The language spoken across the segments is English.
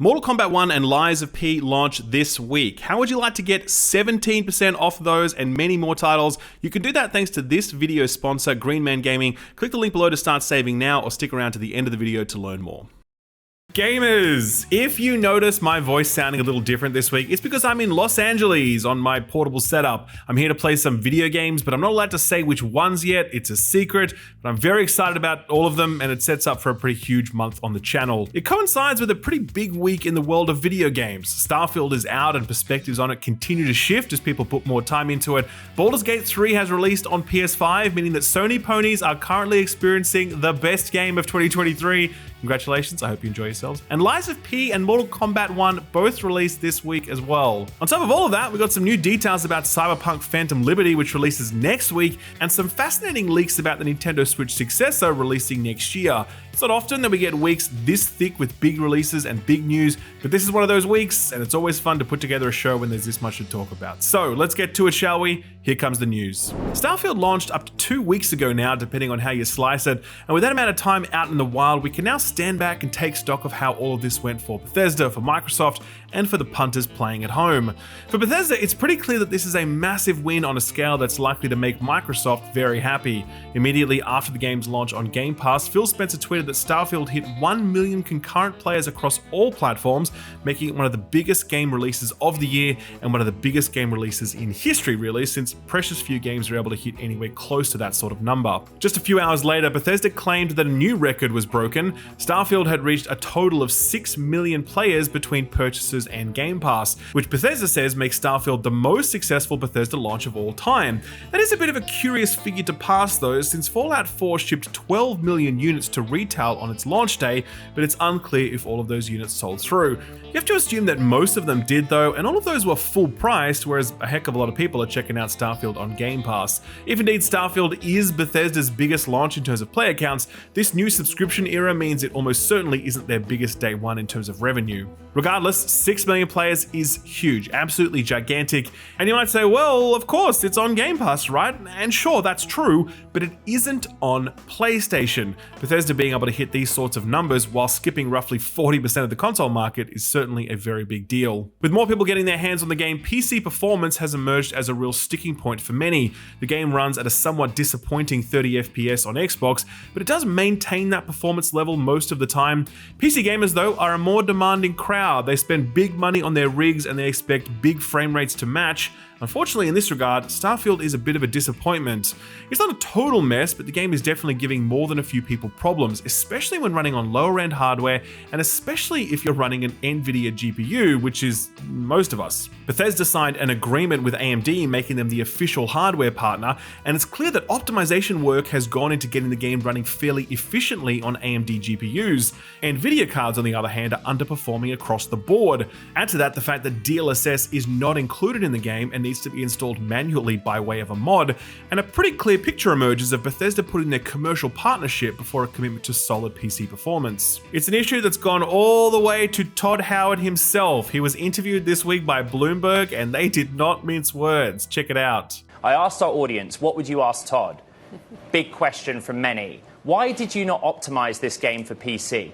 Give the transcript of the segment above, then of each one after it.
Mortal Kombat 1 and Lies of P launch this week. How would you like to get 17% off those and many more titles? You can do that thanks to this video sponsor, Green Man Gaming. Click the link below to start saving now or stick around to the end of the video to learn more. Gamers, if you notice my voice sounding a little different this week, it's because I'm in Los Angeles on my portable setup. I'm here to play some video games, but I'm not allowed to say which ones yet. It's a secret, but I'm very excited about all of them, and it sets up for a pretty huge month on the channel. It coincides with a pretty big week in the world of video games. Starfield is out and perspectives on it continue to shift as people put more time into it. Baldur's Gate 3 has released on PS5, meaning that Sony ponies are currently experiencing the best game of 2023. Congratulations, I hope you enjoy yourselves. And Lies of P and Mortal Kombat 1 both released this week as well. On top of all of that, we got some new details about Cyberpunk Phantom Liberty, which releases next week, and some fascinating leaks about the Nintendo Switch successor releasing next year. It's not often that we get weeks this thick with big releases and big news, but this is one of those weeks, and it's always fun to put together a show when there's this much to talk about. So let's get to it, shall we? Here comes the news. Starfield launched up to 2 weeks ago now, depending on how you slice it, and with that amount of time out in the wild, we can now stand back and take stock of how all of this went for Bethesda, for Microsoft, and for the punters playing at home. For Bethesda, it's pretty clear that this is a massive win on a scale that's likely to make Microsoft very happy. Immediately after the game's launch on Game Pass, Phil Spencer tweeted that Starfield hit 1 million concurrent players across all platforms, making it one of the biggest game releases of the year and one of the biggest game releases in history, really, since precious few games are able to hit anywhere close to that sort of number. Just a few hours later, Bethesda claimed that a new record was broken. Starfield had reached a total of 6 million players between purchases and Game Pass, which Bethesda says makes Starfield the most successful Bethesda launch of all time. That is a bit of a curious figure to pass though, since Fallout 4 shipped 12 million units to retail on its launch day, but it's unclear if all of those units sold through. You have to assume that most of them did though, and all of those were full priced, whereas a heck of a lot of people are checking out Starfield on Game Pass. If indeed Starfield is Bethesda's biggest launch in terms of player counts, this new subscription era means it almost certainly isn't their biggest day one in terms of revenue. Regardless, 6 million players is huge, absolutely gigantic, and you might say, well, of course, it's on Game Pass, right? And sure, that's true, but it isn't on PlayStation. Bethesda being able to hit these sorts of numbers while skipping roughly 40% of the console market is certainly a very big deal. With more people getting their hands on the game, PC performance has emerged as a real sticking point for many. The game runs at a somewhat disappointing 30 FPS on Xbox, but it does maintain that performance level most of the time. PC gamers, though, are a more demanding crowd. They spend big money on their rigs and they expect big frame rates to match. Unfortunately, in this regard, Starfield is a bit of a disappointment. It's not a total mess, but the game is definitely giving more than a few people problems, especially when running on lower-end hardware, and especially if you're running an NVIDIA GPU, which is most of us. Bethesda signed an agreement with AMD, making them the official hardware partner, and it's clear that optimization work has gone into getting the game running fairly efficiently on AMD GPUs. NVIDIA cards, on the other hand, are underperforming across the board. Add to that the fact that DLSS is not included in the game and needs to be installed manually by way of a mod, and a pretty clear picture emerges of Bethesda putting their commercial partnership before a commitment to solid PC performance. It's an issue that's gone all the way to Todd Howard himself. He was interviewed this week by Bloomberg and they did not mince words. Check it out. I asked our audience, what would you ask Todd? Big question from many. Why did you not optimize this game for PC?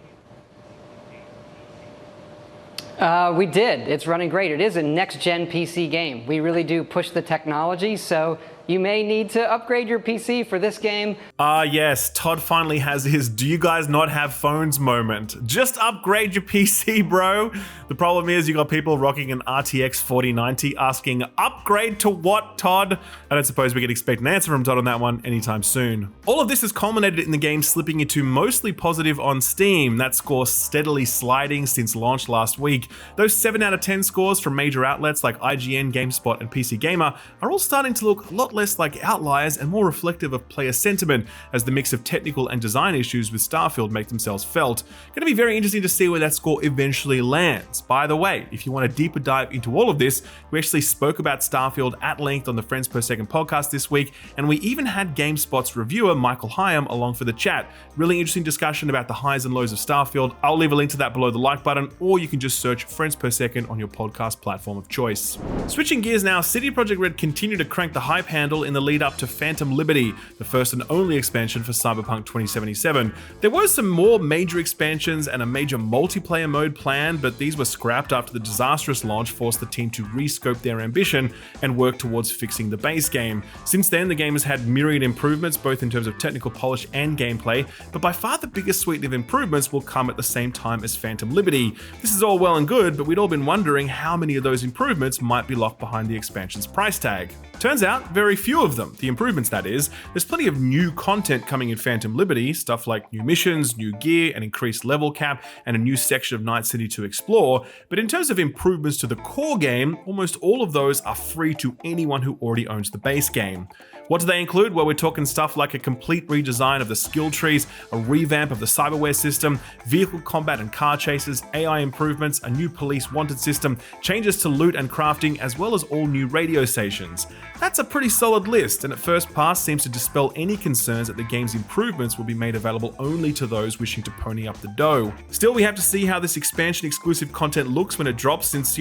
We did. It's running great. It is a next-gen PC game. We really do push the technology, so you may need to upgrade your PC for this game. Yes, Todd finally has his "do you guys not have phones" moment. Just upgrade your PC, bro. The problem is you got people rocking an RTX 4090 asking, upgrade to what, Todd? I don't suppose we can expect an answer from Todd on that one anytime soon. All of this has culminated in the game slipping into mostly positive on Steam, that score steadily sliding since launch last week. Those 7 out of 10 scores from major outlets like IGN, GameSpot, and PC Gamer are all starting to look a lot less like outliers and more reflective of player sentiment as the mix of technical and design issues with Starfield make themselves felt. Going to be very interesting to see where that score eventually lands. By the way, if you want a deeper dive into all of this, we actually spoke about Starfield at length on the Friends Per Second podcast this week, and we even had GameSpot's reviewer Michael Hyam along for the chat. Really interesting discussion about the highs and lows of Starfield. I'll leave a link to that below the like button, or you can just search Friends Per Second on your podcast platform of choice. Switching gears now, CD Projekt Red continue to crank the hype handle scandal in the lead up to Phantom Liberty, the first and only expansion for Cyberpunk 2077. There were some more major expansions and a major multiplayer mode planned, but these were scrapped after the disastrous launch forced the team to rescope their ambition and work towards fixing the base game. Since then, the game has had myriad improvements, both in terms of technical polish and gameplay, but by far the biggest suite of improvements will come at the same time as Phantom Liberty. This is all well and good, but we'd all been wondering how many of those improvements might be locked behind the expansion's price tag. Turns out, very few of them, the improvements that is. There's plenty of new content coming in Phantom Liberty, stuff like new missions, new gear, an increased level cap, and a new section of Night City to explore, but in terms of improvements to the core game, almost all of those are free to anyone who already owns the base game. What do they include? Well, we're talking stuff like a complete redesign of the skill trees, a revamp of the cyberware system, vehicle combat and car chases, AI improvements, a new police wanted system, changes to loot and crafting, as well as all new radio stations. That's a pretty solid list, and at first pass seems to dispel any concerns that the game's improvements will be made available only to those wishing to pony up the dough. Still, we have to see how this expansion exclusive content looks when it drops, since,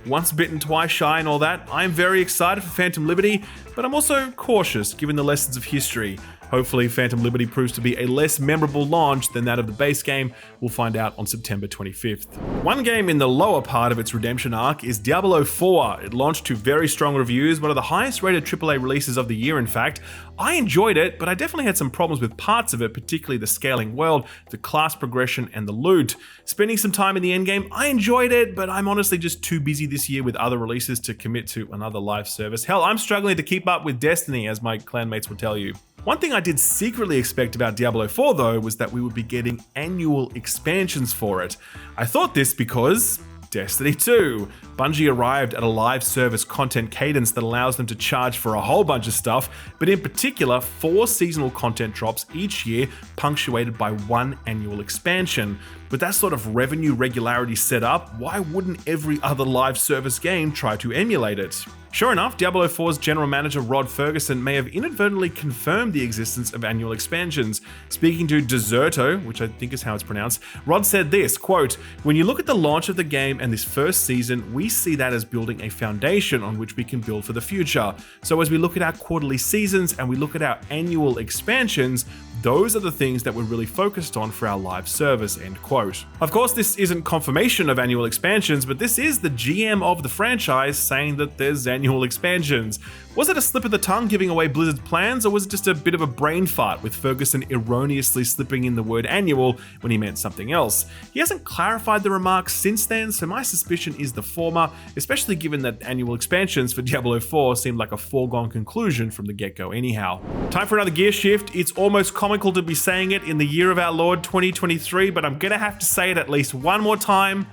once bitten, twice shy and all that. I'm very excited for Phantom Liberty, but I'm also cautious given the lessons of history. Hopefully, Phantom Liberty proves to be a less memorable launch than that of the base game. We'll find out on September 25th. One game in the lower part of its redemption arc is Diablo 4. It launched to very strong reviews, one of the highest rated AAA releases of the year in fact. I enjoyed it, but I definitely had some problems with parts of it, particularly the scaling world, the class progression, and the loot. Spending some time in the endgame, I enjoyed it, but I'm honestly just too busy this year with other releases to commit to another live service. Hell, I'm struggling to keep up with Destiny, as my clanmates will tell you. One thing I did secretly expect about Diablo 4 though was that we would be getting annual expansions for it. I thought this because Destiny 2. Bungie arrived at a live service content cadence that allows them to charge for a whole bunch of stuff, but in particular 4 seasonal content drops each year, punctuated by 1 annual expansion. With that sort of revenue regularity set up, why wouldn't every other live service game try to emulate it? Sure enough, Diablo 4's general manager Rod Ferguson may have inadvertently confirmed the existence of annual expansions. Speaking to Deserto, which I think is how it's pronounced, Rod said this, quote, "When you look at the launch of the game and this first season, we see that as building a foundation on which we can build for the future. So as we look at our quarterly seasons and we look at our annual expansions, those are the things that we're really focused on for our live service," end quote. Of course, this isn't confirmation of annual expansions, but this is the GM of the franchise saying that there's annual expansions. Was it a slip of the tongue giving away Blizzard's plans, or was it just a bit of a brain fart with Ferguson erroneously slipping in the word annual when he meant something else? He hasn't clarified the remarks since then, so my suspicion is the former, especially given that annual expansions for Diablo 4 seemed like a foregone conclusion from the get-go anyhow. Time for another gear shift. It's almost comical to be saying it in the year of our Lord 2023, but I'm gonna have to say it at least one more time.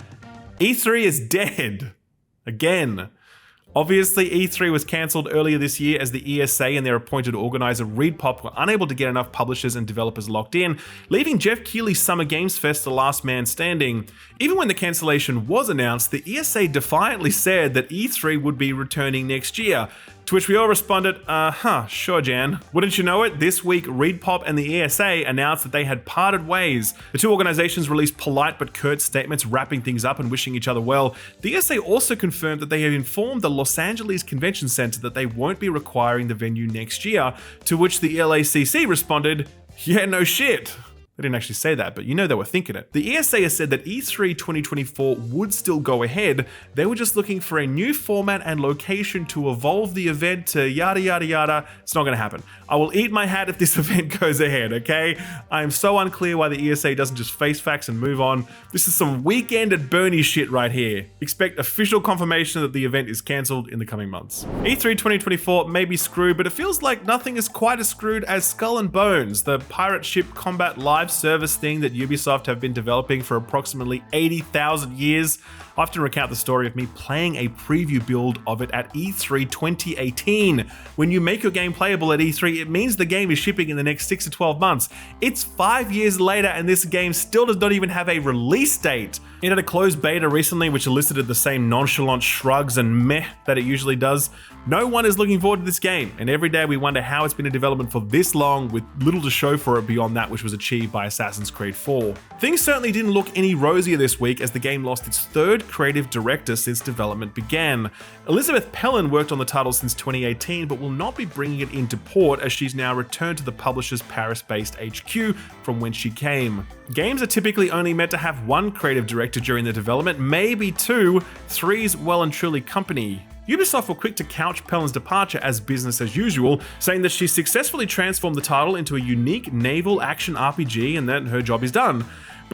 E3 is dead. Again. Obviously, E3 was cancelled earlier this year as the ESA and their appointed organizer ReedPop were unable to get enough publishers and developers locked in, leaving Jeff Keighley's Summer Games Fest the last man standing. Even when the cancellation was announced, the ESA defiantly said that E3 would be returning next year. To which we all responded, sure Jan. Wouldn't you know it, this week ReedPop and the ESA announced that they had parted ways. The two organizations released polite but curt statements wrapping things up and wishing each other well. The ESA also confirmed that they have informed the Los Angeles Convention Center that they won't be requiring the venue next year, to which the LACC responded, yeah, no shit. They didn't actually say that, but you know they were thinking it. The ESA has said that E3 2024 would still go ahead. They were just looking for a new format and location to evolve the event to yada yada yada. It's not gonna happen. I will eat my hat if this event goes ahead, okay? I am so unclear why the ESA doesn't just face facts and move on. This is some Weekend at Bernie shit right here. Expect official confirmation that the event is cancelled in the coming months. E3 2024 may be screwed, but it feels like nothing is quite as screwed as Skull and Bones, the pirate ship combat live service thing that Ubisoft have been developing for approximately 80,000 years. I often recount the story of me playing a preview build of it at E3 2018. When you make your game playable at E3, it means the game is shipping in the next 6 to 12 months. It's 5 years later and this game still does not even have a release date. It had a closed beta recently which elicited the same nonchalant shrugs and meh that it usually does. No one is looking forward to this game, and every day we wonder how it's been in development for this long with little to show for it beyond that which was achieved by by Assassin's Creed 4. Things certainly didn't look any rosier this week as the game lost its third creative director since development began. Elizabeth Pellin worked on the title since 2018 but will not be bringing it into port as she's now returned to the publisher's Paris-based HQ from when she came. Games are typically only meant to have one creative director during the development, maybe two. Three's well and truly company. Ubisoft were quick to couch Pellin's departure as business as usual, saying that she successfully transformed the title into a unique naval action RPG and that her job is done.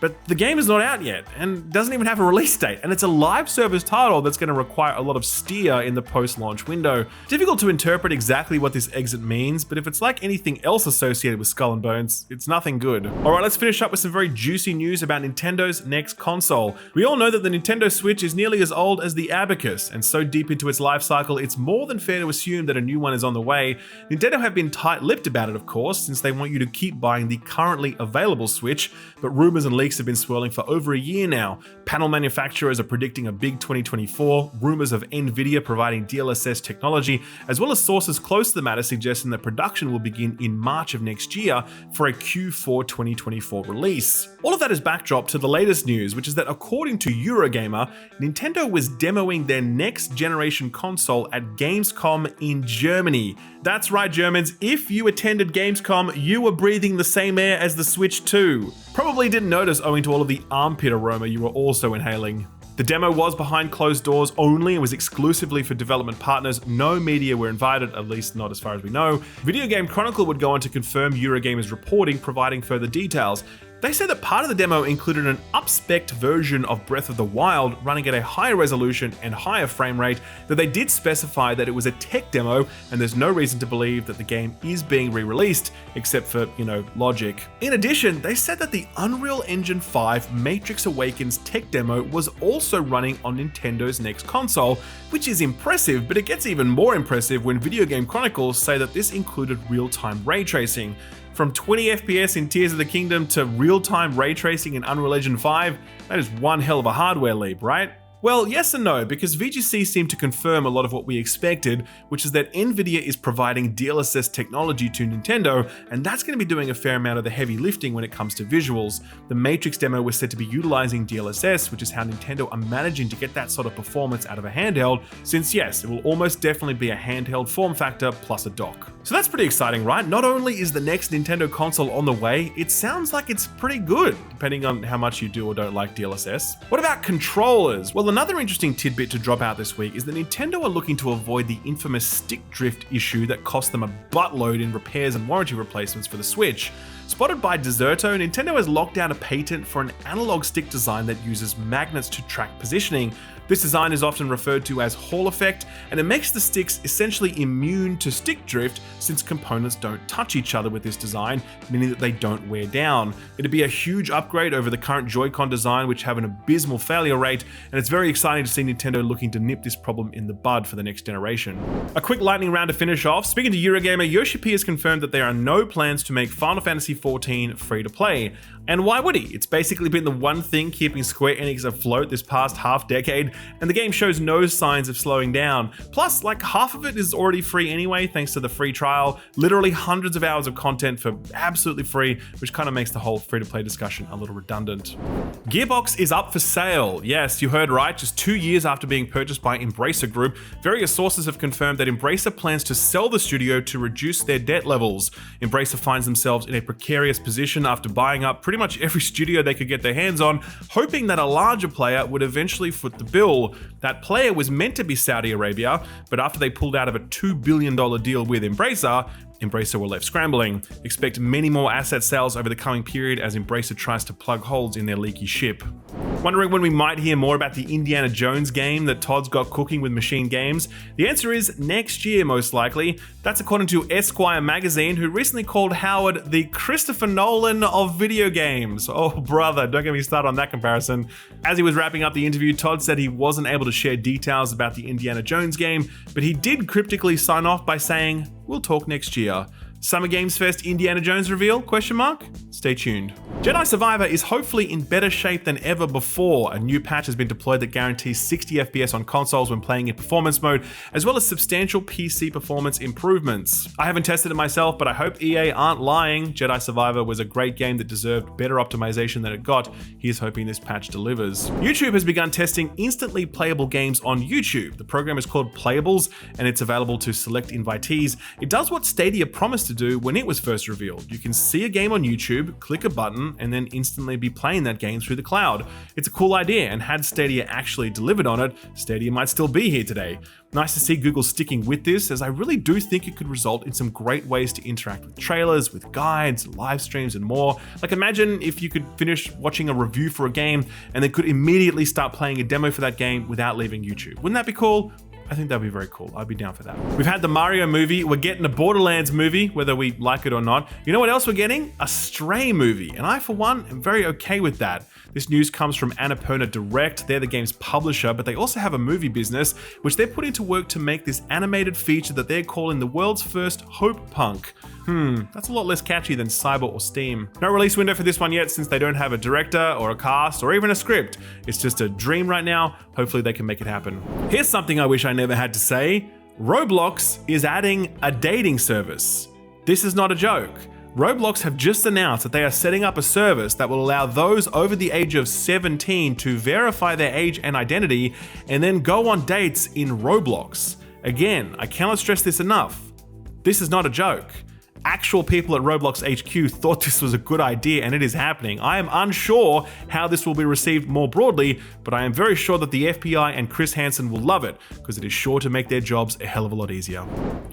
But the game is not out yet and doesn't even have a release date, and it's a live service title that's going to require a lot of steer in the post-launch window. Difficult to interpret exactly what this exit means, but if it's like anything else associated with Skull and Bones, it's nothing good. Alright, let's finish up with some very juicy news about Nintendo's next console. We all know that the Nintendo Switch is nearly as old as the Abacus, and so deep into its life cycle, it's more than fair to assume that a new one is on the way. Nintendo have been tight-lipped about it, of course, since they want you to keep buying the currently available Switch, but rumors and leaks have been swirling for over a year now. Panel manufacturers are predicting a big 2024, rumors of Nvidia providing DLSS technology, as well as sources close to the matter suggesting that production will begin in March of next year for a Q4 2024 release. All of that is backdrop to the latest news, which is that according to Eurogamer, Nintendo was demoing their next generation console at Gamescom in Germany. That's right, Germans, if you attended Gamescom, you were breathing the same air as the Switch 2. Probably didn't notice owing to all of the armpit aroma you were also inhaling. The demo was behind closed doors only and was exclusively for development partners. No media were invited, at least not as far as we know. Video Game Chronicle would go on to confirm Eurogamer's reporting, providing further details. They said that part of the demo included an up-spec'd version of Breath of the Wild running at a higher resolution and higher frame rate, though they did specify that it was a tech demo and there's no reason to believe that the game is being re-released, except for, logic. In addition, they said that the Unreal Engine 5 Matrix Awakens tech demo was also running on Nintendo's next console, which is impressive, but it gets even more impressive when Video Game Chronicles say that this included real-time ray tracing. From 20 FPS in Tears of the Kingdom to real-time ray tracing in Unreal Engine 5, that is one hell of a hardware leap, right? Well, yes and no, because VGC seemed to confirm a lot of what we expected, which is that Nvidia is providing DLSS technology to Nintendo, and that's going to be doing a fair amount of the heavy lifting when it comes to visuals. The Matrix demo was said to be utilizing DLSS, which is how Nintendo are managing to get that sort of performance out of a handheld, since yes, it will almost definitely be a handheld form factor plus a dock. So that's pretty exciting, right? Not only is the next Nintendo console on the way, it sounds like it's pretty good, depending on how much you do or don't like DLSS. What about controllers? Well, another interesting tidbit to drop out this week is that Nintendo are looking to avoid the infamous stick drift issue that cost them a buttload in repairs and warranty replacements for the Switch. Spotted by Deserto, Nintendo has locked down a patent for an analog stick design that uses magnets to track positioning. This design is often referred to as Hall effect, and it makes the sticks essentially immune to stick drift since components don't touch each other with this design, meaning that they don't wear down. It'd be a huge upgrade over the current Joy-Con design, which have an abysmal failure rate, and it's very exciting to see Nintendo looking to nip this problem in the bud for the next generation. A quick lightning round to finish off. Speaking to Eurogamer, Yoshi P has confirmed that there are no plans to make Final Fantasy XIV free to play. And why would he? It's basically been the one thing keeping Square Enix afloat this past half decade, and the game shows no signs of slowing down. Plus, like half of it is already free anyway, thanks to the free trial. Literally hundreds of hours of content for absolutely free, which kind of makes the whole free-to-play discussion a little redundant. Gearbox is up for sale. Yes, you heard right, just 2 years after being purchased by Embracer Group, various sources have confirmed that Embracer plans to sell the studio to reduce their debt levels. Embracer finds themselves in a precarious position after buying up pretty much every studio they could get their hands on, hoping that a larger player would eventually foot the bill. That player was meant to be Saudi Arabia, but after they pulled out of a $2 billion deal with Embracer were left scrambling. Expect many more asset sales over the coming period as Embracer tries to plug holes in their leaky ship. Wondering when we might hear more about the Indiana Jones game that Todd's got cooking with Machine Games? The answer is next year, most likely. That's according to Esquire magazine, who recently called Howard the Christopher Nolan of video games. Oh brother, don't get me started on that comparison. As he was wrapping up the interview, Todd said he wasn't able to share details about the Indiana Jones game, but he did cryptically sign off by saying, "We'll talk next year." Summer Games Fest Indiana Jones reveal? Stay tuned. Jedi Survivor is hopefully in better shape than ever before. A new patch has been deployed that guarantees 60 FPS on consoles when playing in performance mode, as well as substantial PC performance improvements. I haven't tested it myself, but I hope EA aren't lying. Jedi Survivor was a great game that deserved better optimization than it got. Here's hoping this patch delivers. YouTube has begun testing instantly playable games on YouTube. The program is called Playables, and it's available to select invitees. It does what Stadia promised to do when it was first revealed. You can see a game on YouTube, click a button, and then instantly be playing that game through the cloud. It's a cool idea, and had Stadia actually delivered on it, Stadia might still be here today. Nice to see Google sticking with this, as I really do think it could result in some great ways to interact with trailers, with guides, live streams, and more. Like, imagine if you could finish watching a review for a game and then could immediately start playing a demo for that game without leaving YouTube. Wouldn't that be cool? I think that'd be very cool. I'd be down for that. We've had the Mario movie. We're getting a Borderlands movie, whether we like it or not. You know what else we're getting? A Stray movie. And I, for one, am very okay with that. This news comes from Annapurna Direct. They're the game's publisher, but they also have a movie business, which they're putting to work to make this animated feature that they're calling the world's first Hope Punk. That's a lot less catchy than Cyber or Steam. No release window for this one yet, since they don't have a director or a cast or even a script. It's just a dream right now. Hopefully they can make it happen. Here's something I wish I never had to say. Roblox is adding a dating service. This is not a joke. Roblox have just announced that they are setting up a service that will allow those over the age of 17 to verify their age and identity and then go on dates in Roblox. Again, I cannot stress this enough. This is not a joke. Actual people at Roblox HQ thought this was a good idea, and it is happening. I am unsure how this will be received more broadly, but I am very sure that the FBI and Chris Hansen will love it, because it is sure to make their jobs a hell of a lot easier.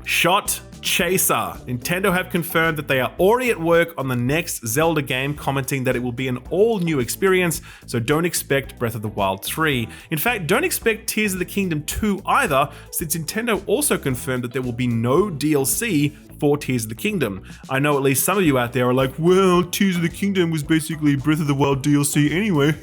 Shot Chaser. Nintendo have confirmed that they are already at work on the next Zelda game, commenting that it will be an all-new experience, so don't expect Breath of the Wild 3. In fact, don't expect Tears of the Kingdom 2 either, since Nintendo also confirmed that there will be no DLC for Tears of the Kingdom. I know at least some of you out there are like, well, Tears of the Kingdom was basically Breath of the Wild DLC anyway.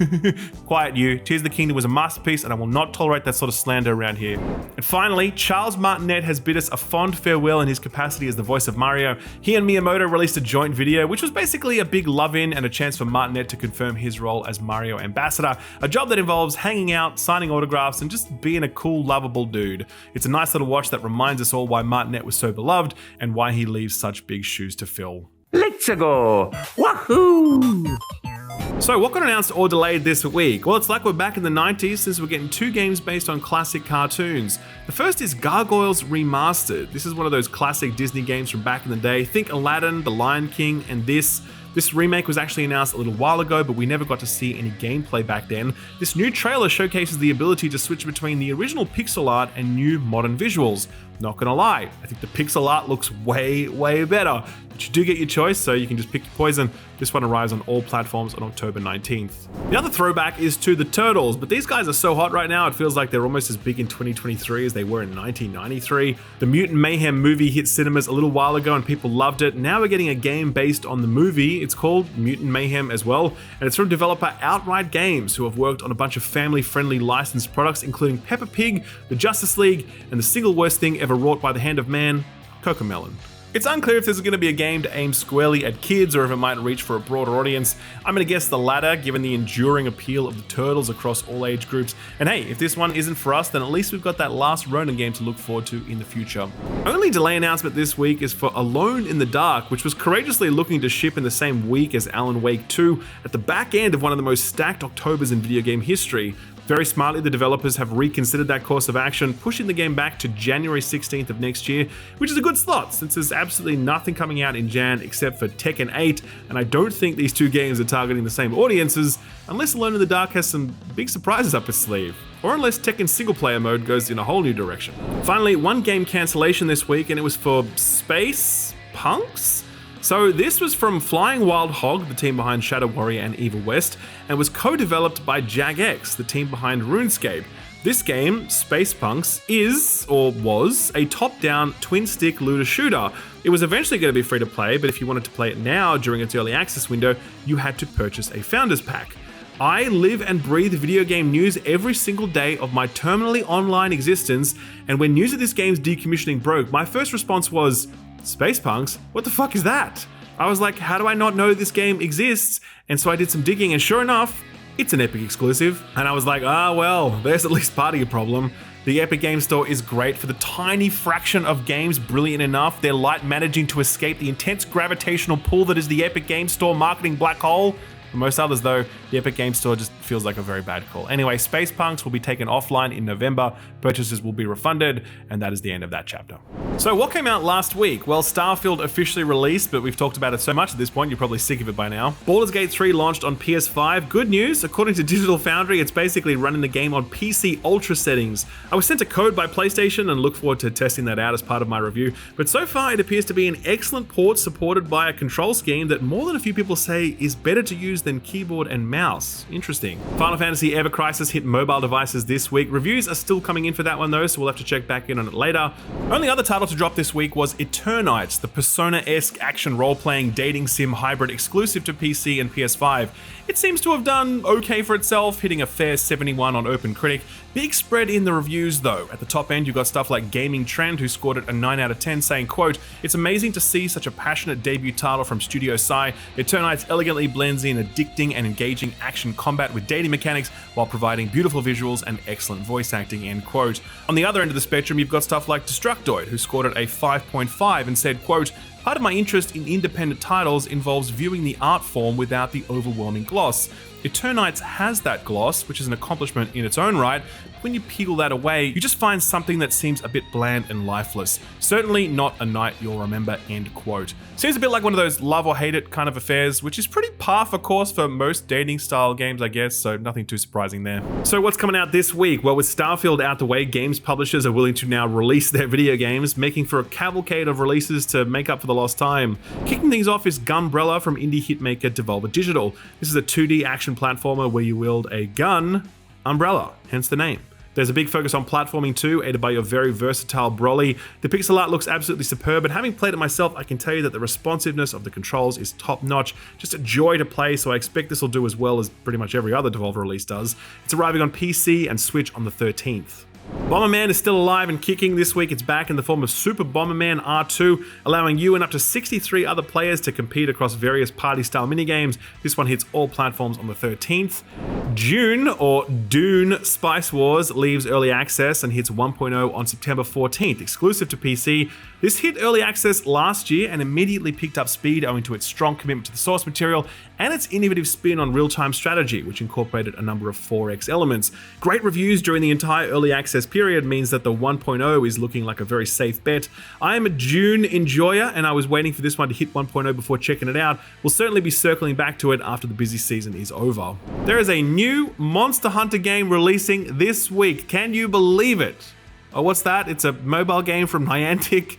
Quiet you, Tears of the Kingdom was a masterpiece, and I will not tolerate that sort of slander around here. And finally, Charles Martinet has bid us a fond farewell in his capacity as the voice of Mario. He and Miyamoto released a joint video, which was basically a big love-in and a chance for Martinet to confirm his role as Mario ambassador, a job that involves hanging out, signing autographs, and just being a cool, lovable dude. It's a nice little watch that reminds us all why Martinet was so beloved and why he leaves such big shoes to fill. Let's go! Wahoo! So what got announced or delayed this week? Well, it's like we're back in the 90s, since we're getting two games based on classic cartoons. The first is Gargoyle'S Remastered. This is one of those classic Disney games from back in the day. Think Aladdin, The Lion King, and this. This remake was actually announced a little while ago, but we never got to see any gameplay back then. This new trailer showcases the ability to switch between the original pixel art and new modern visuals. Not gonna lie, I think the pixel art looks way, way better. But you do get your choice, so you can just pick your poison. This one arrives on all platforms on October 19th. The other throwback is to the Turtles, but these guys are so hot right now, it feels like they're almost as big in 2023 as they were in 1993. The Mutant Mayhem movie hit cinemas a little while ago and people loved it. Now we're getting a game based on the movie. It's called Mutant Mayhem as well, and it's from developer Outright Games, who have worked on a bunch of family-friendly licensed products, including Peppa Pig, the Justice League, and the single worst thing ever wrought by the hand of man, Cocomelon. It's unclear if this is going to be a game to aim squarely at kids or if it might reach for a broader audience. I'm going to guess the latter, given the enduring appeal of the Turtles across all age groups. And hey, if this one isn't for us, then at least we've got that last Ronin game to look forward to in the future. Only delay announcement this week is for Alone in the Dark, which was courageously looking to ship in the same week as Alan Wake 2 at the back end of one of the most stacked Octobers in video game history. Very smartly, the developers have reconsidered that course of action, pushing the game back to January 16th of next year, which is a good slot since there's absolutely nothing coming out in Jan except for Tekken 8, and I don't think these two games are targeting the same audiences, unless Alone in the Dark has some big surprises up its sleeve, or unless Tekken single player mode goes in a whole new direction. Finally, one game cancellation this week, and it was for Space Punks? So this was from Flying Wild Hog, the team behind Shadow Warrior and Evil West, and was co-developed by Jagex, the team behind RuneScape. This game, Space Punks, is, or was, a top-down twin-stick looter shooter. It was eventually going to be free to play, but if you wanted to play it now during its early access window, you had to purchase a Founders Pack. I live and breathe video game news every single day of my terminally online existence, and when news of this game's decommissioning broke, my first response was, Space Punks? What the fuck is that? I was like, how do I not know this game exists? And so I did some digging, and sure enough, it's an Epic exclusive. And I was like, well, there's at least part of your problem. The Epic Games Store is great for the tiny fraction of games brilliant enough they're light managing to escape the intense gravitational pull that is the Epic Games Store marketing black hole. For most others though, the Epic Games Store just feels like a very bad call. Anyway, Space Punks will be taken offline in November, purchases will be refunded, and that is the end of that chapter. So what came out last week? Well, Starfield officially released, but we've talked about it so much at this point, you're probably sick of it by now. Baldur's Gate 3 launched on PS5. Good news, according to Digital Foundry, it's basically running the game on PC Ultra settings. I was sent a code by PlayStation and look forward to testing that out as part of my review, but so far it appears to be an excellent port supported by a control scheme that more than a few people say is better to use than keyboard and mouse. Interesting. Final Fantasy Ever Crisis hit mobile devices this week. Reviews are still coming in for that one though, so we'll have to check back in on it later. Only other title to drop this week was Eternights, the Persona-esque action role-playing dating sim hybrid exclusive to PC and PS5. It seems to have done okay for itself, hitting a fair 71 on OpenCritic. Big spread in the reviews though. At the top end, you got stuff like Gaming Trend, who scored it a 9 out of 10, saying, quote, "It's amazing to see such a passionate debut title from Studio Psy. Eternights elegantly blends in addicting and engaging action combat with dating mechanics while providing beautiful visuals and excellent voice acting," end quote. On the other end of the spectrum, you've got stuff like Destructoid, who scored it a 5.5 and said, quote, "Part of my interest in independent titles involves viewing the art form without the overwhelming gloss. Eternights has that gloss, which is an accomplishment in its own right. When you peel that away, you just find something that seems a bit bland and lifeless. Certainly not a night you'll remember," end quote. Seems a bit like one of those love or hate it kind of affairs, which is pretty par for course for most dating style games, I guess, so nothing too surprising there. So what's coming out this week? Well, with Starfield out the way, games publishers are willing to now release their video games, making for a cavalcade of releases to make up for the lost time. Kicking things off is Gunbrella from indie hitmaker Devolver Digital. This is a 2D action platformer where you wield a gun, umbrella, hence the name. There's a big focus on platforming too, aided by your very versatile Broly. The pixel art looks absolutely superb, and having played it myself, I can tell you that the responsiveness of the controls is top notch. Just a joy to play, so I expect this will do as well as pretty much every other Devolver release does. It's arriving on PC and Switch on the 13th. Bomberman is still alive and kicking. This week it's back in the form of Super Bomberman R2, allowing you and up to 63 other players to compete across various party-style minigames. This one hits all platforms on the 13th. Dune, or Dune Spice Wars, leaves early access and hits 1.0 on September 14th, exclusive to PC. This hit early access last year and immediately picked up speed owing to its strong commitment to the source material and its innovative spin on real-time strategy, which incorporated a number of 4X elements. Great reviews during the entire early access period means that the 1.0 is looking like a very safe bet. I am a Dune enjoyer, and I was waiting for this one to hit 1.0 before checking it out. We'll certainly be circling back to it after the busy season is over. There is a new Monster Hunter game releasing this week. Can you believe it? Oh, what's that? It's a mobile game from Niantic.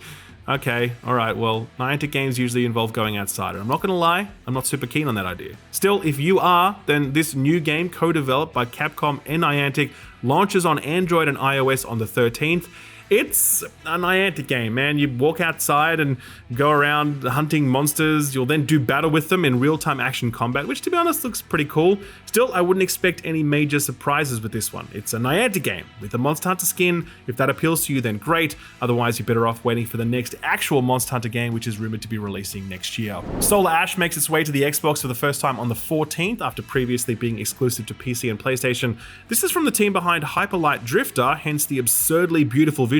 Okay, alright, well, Niantic games usually involve going outside. I'm not gonna lie, I'm not super keen on that idea. Still, if you are, then this new game, co-developed by Capcom and Niantic, launches on Android and iOS on the 13th. It's a Niantic game, man. You walk outside and go around hunting monsters. You'll then do battle with them in real-time action combat, which to be honest looks pretty cool. Still, I wouldn't expect any major surprises with this one. It's a Niantic game with a Monster Hunter skin. If that appeals to you, then great. Otherwise, you're better off waiting for the next actual Monster Hunter game, which is rumored to be releasing next year. Solar Ash makes its way to the Xbox for the first time on the 14th, after previously being exclusive to PC and PlayStation. This is from the team behind Hyperlight Drifter, hence the absurdly beautiful visuals.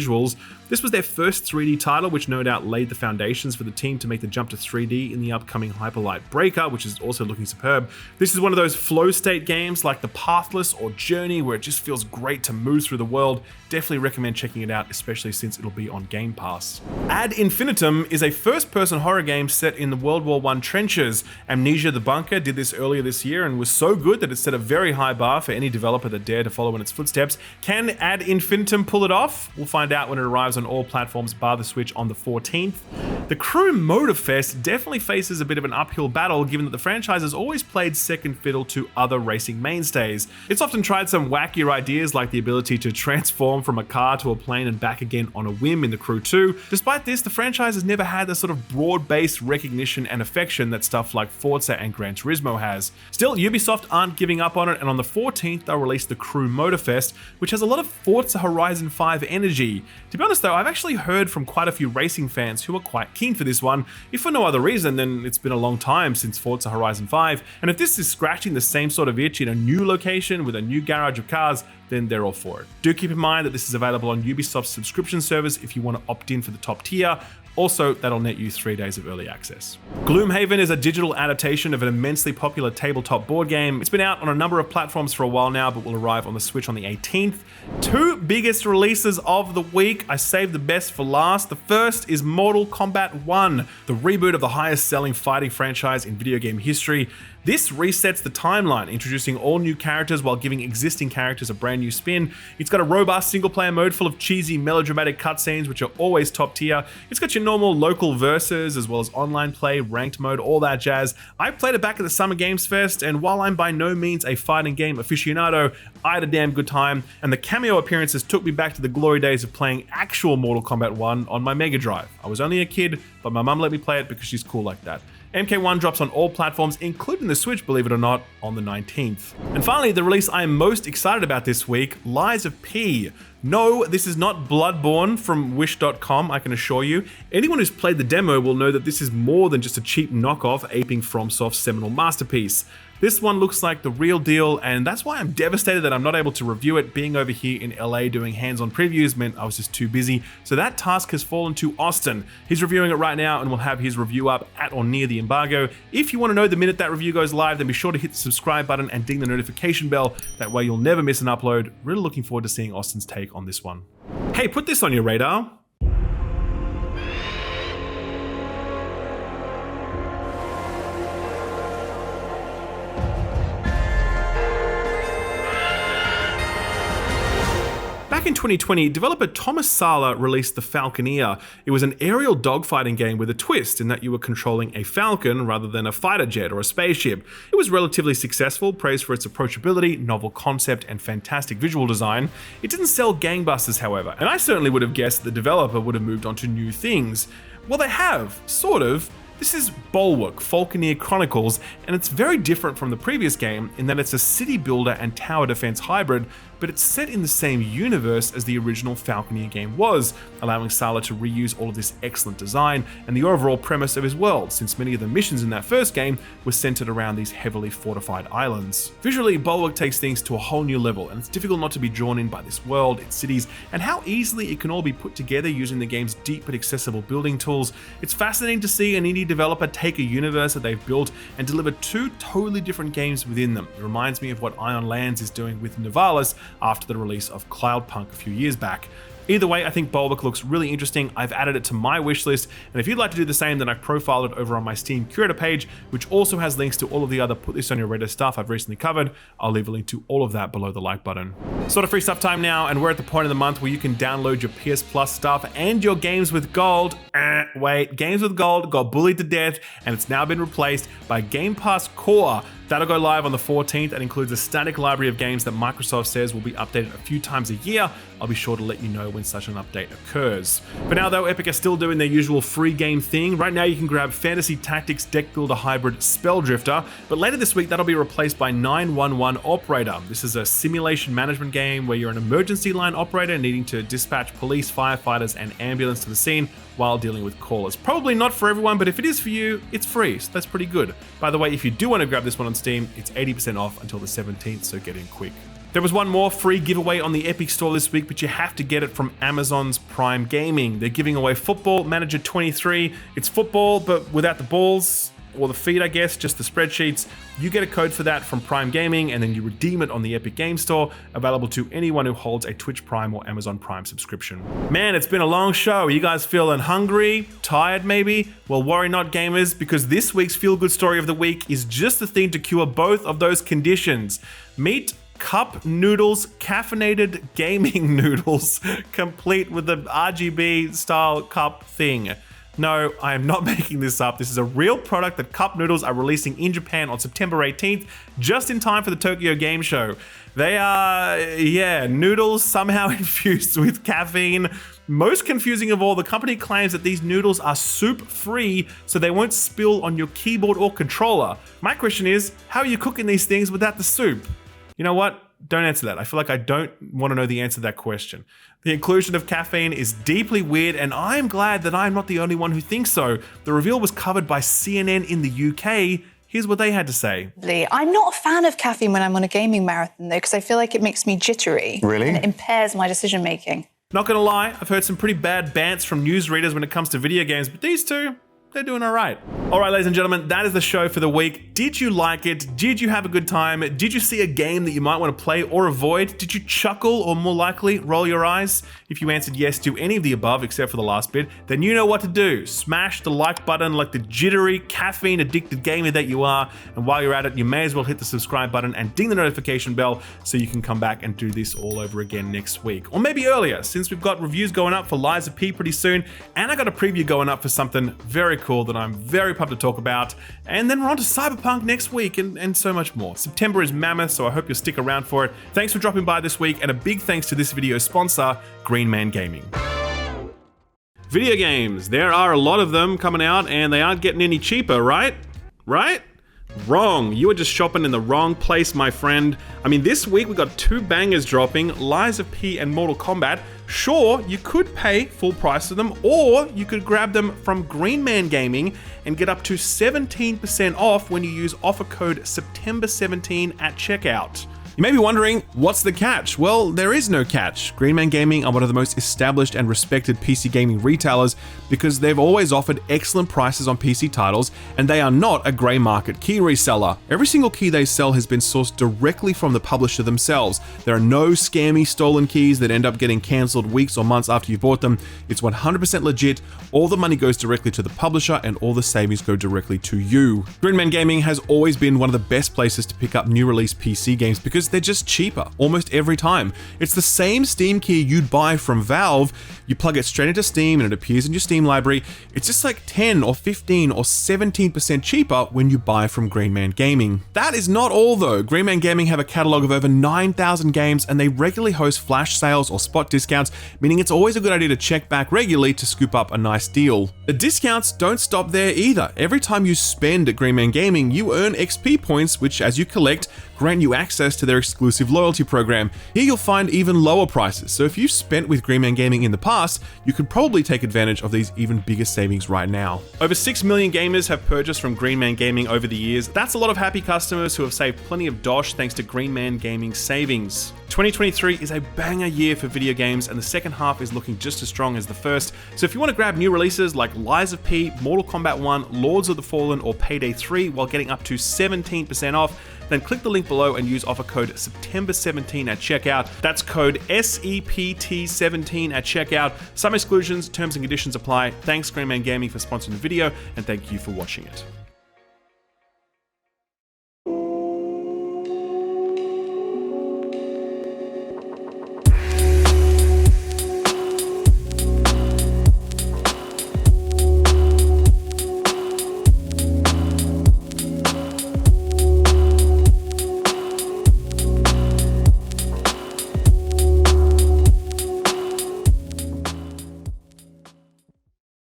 This was their first 3D title, which no doubt laid the foundations for the team to make the jump to 3D in the upcoming Hyperlight Breaker, which is also looking superb. This is one of those flow state games like The Pathless or Journey, where it just feels great to move through the world. Definitely recommend checking it out, especially since it'll be on Game Pass. Ad Infinitum is a first-person horror game set in the World War I trenches. Amnesia the Bunker did this earlier this year and was so good that it set a very high bar for any developer that dared to follow in its footsteps. Can Ad Infinitum pull it off? We'll find out when it arrives on all platforms bar the Switch on the 14th. The Crew Motorfest definitely faces a bit of an uphill battle, given that the franchise has always played second fiddle to other racing mainstays. It's often tried some wackier ideas like the ability to transform from a car to a plane and back again on a whim in The Crew 2. Despite this, the franchise has never had the sort of broad-based recognition and affection that stuff like Forza and Gran Turismo has. Still, Ubisoft aren't giving up on it, and on the 14th they'll release The Crew Motorfest, which has a lot of Forza Horizon 5 energy. To be honest though, though, I've actually heard from quite a few racing fans who are quite keen for this one, if for no other reason than it's been a long time since Forza Horizon 5, and if this is scratching the same sort of itch in a new location with a new garage of cars, then they're all for it. Do keep in mind that this is available on Ubisoft's subscription service if you want to opt in for the top tier. Also, that'll net you 3 days of early access. Gloomhaven is a digital adaptation of an immensely popular tabletop board game. It's been out on a number of platforms for a while now, but will arrive on the Switch on the 18th. Two biggest releases of the week. I saved the best for last. The first is Mortal Kombat 1, the reboot of the highest selling fighting franchise in video game history. This resets the timeline, introducing all new characters while giving existing characters a brand new spin. It's got a robust single-player mode full of cheesy, melodramatic cutscenes, which are always top tier. It's got your normal local verses, as well as online play, ranked mode, all that jazz. I played it back at the Summer Games Fest, and while I'm by no means a fighting game aficionado, I had a damn good time, and the cameo appearances took me back to the glory days of playing actual Mortal Kombat 1 on my Mega Drive. I was only a kid, but my mum let me play it because she's cool like that. Mk1 drops on all platforms, including the Switch, believe it or not, on the 19th. And finally, the release I am most excited about this week, Lies of P. No, this is not Bloodborne from Wish.com, I can assure you. Anyone who's played the demo will know that this is more than just a cheap knockoff aping FromSoft's seminal masterpiece. This one looks like the real deal, and that's why I'm devastated that I'm not able to review it. Being over here in LA doing hands-on previews meant I was just too busy, so that task has fallen to Austin. He's reviewing it right now and will have his review up at or near the embargo. If you want to know the minute that review goes live, then be sure to hit the subscribe button and ding the notification bell. That way you'll never miss an upload. Really looking forward to seeing Austin's take on this one. Hey, put this on your radar. Back in 2020, developer Thomas Sala released The Falconeer. It was an aerial dogfighting game with a twist in that you were controlling a falcon rather than a fighter jet or a spaceship. It was relatively successful, praised for its approachability, novel concept, and fantastic visual design. It didn't sell gangbusters, however, and I certainly would have guessed that the developer would have moved on to new things. Well, they have, sort of. This is Bulwark, Falconeer Chronicles, and it's very different from the previous game in that it's a city builder and tower defense hybrid, but it's set in the same universe as the original Falconeer game was, allowing Sala to reuse all of this excellent design and the overall premise of his world, since many of the missions in that first game were centered around these heavily fortified islands. Visually, Bulwark takes things to a whole new level, and it's difficult not to be drawn in by this world, its cities, and how easily it can all be put together using the game's deep but accessible building tools. It's fascinating to see an indie developer take a universe that they've built and deliver two totally different games within them. It reminds me of what Ion Lands is doing with Nivalis after the release of Cloudpunk a few years back. Either way, I think Bulwark looks really interesting. I've added it to my wishlist, and if you'd like to do the same, then I've profiled it over on my Steam Curator page, which also has links to all of the other Put This On Your Radar stuff I've recently covered. I'll leave a link to all of that below the like button. Sort of free stuff time now, and we're at the point of the month where you can download your PS Plus stuff and your Games with Gold. Wait, Games with Gold got bullied to death, and it's now been replaced by Game Pass Core. That'll go live on the 14th and includes a static library of games that Microsoft says will be updated a few times a year. I'll be sure to let you know when such an update occurs. For now though, Epic are still doing their usual free game thing. Right now you can grab Fantasy Tactics Deck Builder Hybrid Spelldrifter, but later this week that'll be replaced by 911 Operator. This is a simulation management game where you're an emergency line operator needing to dispatch police, firefighters, and ambulance to the scene while dealing with callers. Probably not for everyone, but if it is for you, it's free, so that's pretty good. By the way, if you do want to grab this one on Steam, it's 80% off until the 17th, so get in quick. There was one more free giveaway on the Epic Store this week, but you have to get it from Amazon's Prime Gaming. They're giving away Football Manager 23. It's football, but without the balls, or the feed, I guess, just the spreadsheets. You get a code for that from Prime Gaming, and then you redeem it on the Epic Game Store, available to anyone who holds a Twitch Prime or Amazon Prime subscription. Man, it's been a long show. Are you guys feeling hungry? Tired, maybe? Well, worry not, gamers, because this week's feel-good story of the week is just the thing to cure both of those conditions. Meet Cup Noodles Caffeinated Gaming Noodles, complete with the RGB style cup thing. No, I am not making this up. This is a real product that Cup Noodles are releasing in Japan on September 18th, just in time for the Tokyo Game Show. They are, noodles somehow infused with caffeine. Most confusing of all, the company claims that these noodles are soup-free, so they won't spill on your keyboard or controller. My question is, how are you cooking these things without the soup? You know what? don't answer that. I feel like I don't want to know the answer to that question. The inclusion of caffeine is deeply weird, and I'm glad that I'm not the only one who thinks so. The reveal was covered by CNN in the UK. Here's what they had to say. I'm not a fan of caffeine when I'm on a gaming marathon, though, because I feel like it makes me jittery. Really? And it impairs my decision making. Not gonna lie, I've heard some pretty bad bants from newsreaders when it comes to video games, but these two, they're doing all right. All right, ladies and gentlemen, that is the show for the week. Did you like it? Did you have a good time? Did you see a game that you might want to play or avoid? Did you chuckle or more likely roll your eyes? If you answered yes to any of the above, except for the last bit, then you know what to do. Smash the like button like the jittery, caffeine-addicted gamer that you are. And while you're at it, you may as well hit the subscribe button and ding the notification bell so you can come back and do this all over again next week. Or maybe earlier, since we've got reviews going up for Lies of P pretty soon, and I got a preview going up for something very cool that I'm very pumped to talk about. And then we're on to Cyberpunk next week and so much more. September is mammoth, so I hope you'll stick around for it. Thanks for dropping by this week, and a big thanks to this video's sponsor, Green Man Gaming. Video games. There are a lot of them coming out, and they aren't getting any cheaper, right? Right? Wrong. You are just shopping in the wrong place, my friend. I mean, this week we got two bangers dropping, Lies of P and Mortal Kombat. Sure, you could pay full price for them, or you could grab them from Green Man Gaming and get up to 17% off when you use offer code September17 at checkout. You may be wondering, what's the catch? Well, there is no catch. Green Man Gaming are one of the most established and respected PC gaming retailers because they've always offered excellent prices on PC titles, and they are not a grey market key reseller. Every single key they sell has been sourced directly from the publisher themselves. There are no scammy stolen keys that end up getting cancelled weeks or months after you've bought them. It's 100% legit. All the money goes directly to the publisher, and all the savings go directly to you. Green Man Gaming has always been one of the best places to pick up new release PC games because they're just cheaper almost every time. It's the same Steam key you'd buy from Valve. You plug it straight into Steam and it appears in your Steam library. It's just like 10 or 15 or 17% cheaper when you buy from Green Man Gaming. That is not all though. Green Man Gaming have a catalog of over 9,000 games, and they regularly host flash sales or spot discounts, meaning it's always a good idea to check back regularly to scoop up a nice deal. The discounts don't stop there either. Every time you spend at Green Man Gaming, you earn XP points, which as you collect, grant you access to their exclusive loyalty program. Here you'll find even lower prices, so if you've spent with Green Man Gaming in the past, you could probably take advantage of these even bigger savings right now. Over 6 million gamers have purchased from Green Man Gaming over the years. That's a lot of happy customers who have saved plenty of dosh thanks to Green Man Gaming savings. 2023 is a banger year for video games, and the second half is looking just as strong as the first. So if you want to grab new releases like Lies of P, Mortal Kombat 1, Lords of the Fallen, or Payday 3 while getting up to 17% off, then click the link below and use offer code September17 at checkout. That's code SEPT17 at checkout. Some exclusions, terms and conditions apply. Thanks Green Man Gaming for sponsoring the video, and thank you for watching it.